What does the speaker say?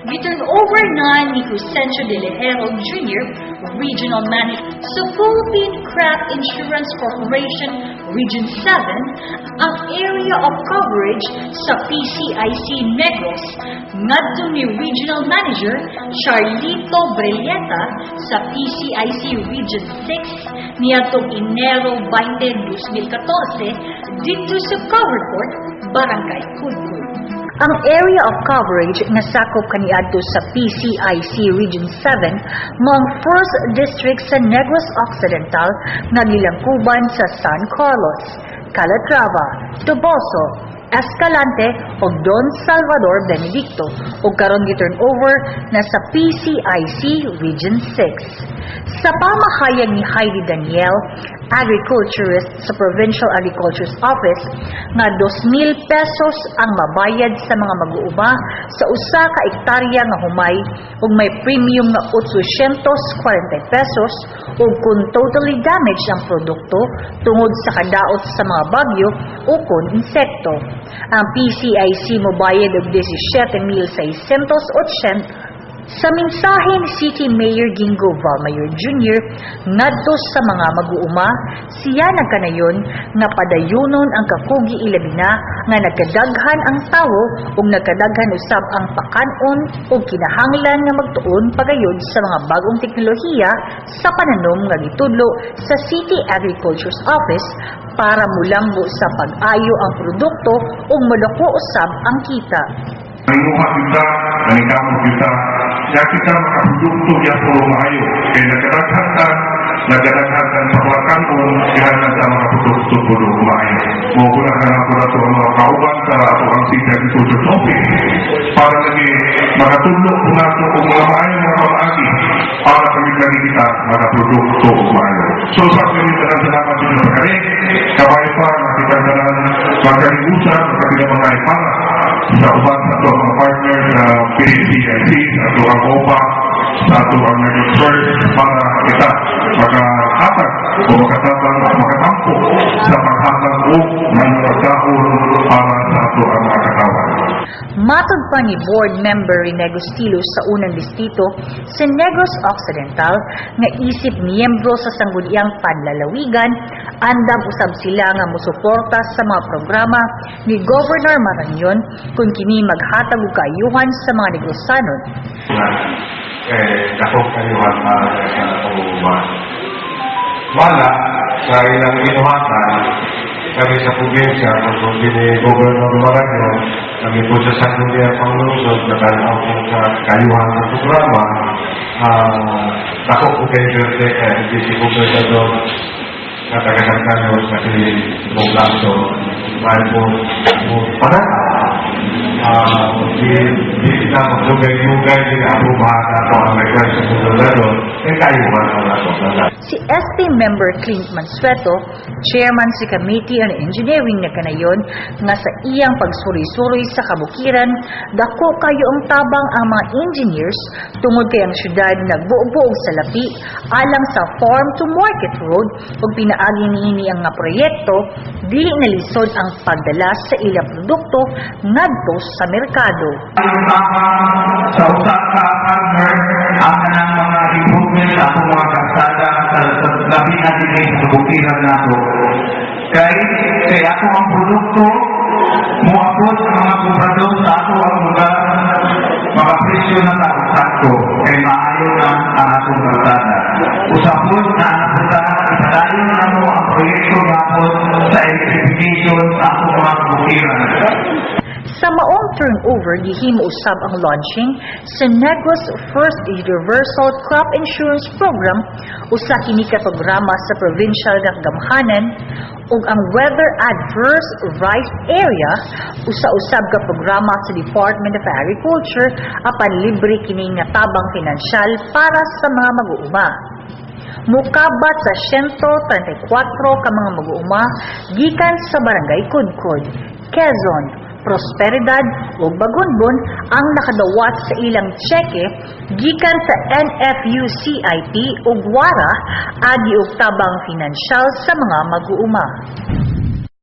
giturn over na ni Crescencio De Lejero Jr., Regional Manager sa Philippine Crop Insurance Corporation Region 7, ang area of coverage sa PCIC Negros ngadto ni Regional Manager Charlito Brelleta sa PCIC Region 6 niadtong Enero 20, 2014 dito sa Coverport, Barangay Cudcud. Ang area of coverage nga sakop kaniadto sa PCIC Region 7 mga 1st District sa Negros Occidental nga gilangkuban sa San Carlos, Calatrava, Toboso, Escalante ug Don Salvador Benedicto ug karon giturn over na sa PCIC Region 6. Sa pamahayag ni Heidi Daniel, agriculturist sa Provincial Agriculture's Office, nga 2,000 pesos ang mabayad sa mga mag-uuma sa usa ka ektarya nga humay ug may premium nga 840 pesos ug kung totally damaged ang produkto tungod sa kadaot sa mga bagyo o kung insekto. Ang PCIC mobayad og 17,680 sa mensahe ni City Mayor Gingo Valmayor Jr. ngadto sa mga mag-uuma, siya nagkanayon nga padayunon ang kakugi ilabi na nga nagkadaghan ang tawo ug nagkadaghan usab ang pakanon ug kinahanglan nga magtuon pagayod sa mga bagong teknolohiya sa pananom nga gitudlo sa City Agriculture's Office para mulanggo sa pag-ayo ang produkto ug madako usab ang kita. Nanguha kita, naningkamot kita, ya kita makaprodukto ya puro maayo. Kaya nagkadaghan pakuatan o ihanan sa mga produkto puro maayo. Mugulahan ako na ito ang mga kauban sa ang City Agriculture's Office para lagi makatulog po na ito kung mga maayo mga pag-agi para kami kita mga produkto maayo. So sa kami tanan salamat din sa pagkarin, kabay pa nakita tanan magkaligusan, magkabila mga ipara sa uban sa ito ang partner sa PCIC, sa ito ang OPA, sa ito ang Negros para kita makahatag o makatampo sa paghatag o manufacturer para sa ito ang mga katawan. Matod pa ni Board Member Rene Agustilo sa unang distrito sa Negros Occidental nga isip miyembro sa sangguniang panlalawigan, andam usab sila nga musuporta sa mga programa ni Governor Marañon kung kini maghatag og kaayuhan sa mga Negrosanon. Dako kayuhan para sa pag-uban. Wala sa ilang inuhatan kami sa probinsya, kung ni Governor Marañon, kami po sa sangguniang panglungsod na tanaw po sa kayuhan ng programa, dako po kayo hindi si Gobernador na taga-Santano sa Ibong Lasso, dahil po di kita maglugay-lugay din ang bumahan ako ang request sa Gobernador, kayuhan ang laso. Si SP Member Clint Mansueto, Chairman sa Committee on Engineering na kanayon, nga sa iyang pagsuri-suri sa kabukiran, dako kayo ang tabang ang mga engineers tungod kay ang syudad nagbuo-buog sa lapi alang sa Farm to Market Road ug pinaagi niini ang nga proyekto dili nalisod ang pagdala sa ilang produkto ngadto sa merkado. Sa usa ka partner ang kanang mga improvement sa atong mga kalsada sa labi na dinhi sa kabukiran nato. Kay ato ang produkto muabot sa mga komprador sa ato ang lugar, mga presyo na sakto kay maayo na ang atong kalsada. Usapon na isadayon na mo ang proyekto napon sa electrification sa atong mga kabukiran. Sa maong turnover, gihimo usab ang launching sa Negros First Universal Crop Insurance Program, usa kini ka programa sa provincial nga gamhanan ug ang Weather Adverse Rice Area, usa-usab ka programa sa Department of Agriculture apan libre kini nga tabang pinansyal para sa mga mag-uuma. Mukabat sa 134 ka mga mag-uuma gikan sa Barangay Cudcud, Quezon, Prosperidad ug Bagunbon ang nakadawat sa ilang tseke gikan sa NFU-CIP ug WARA agi og tabang pinansyal sa mga mag-uuma.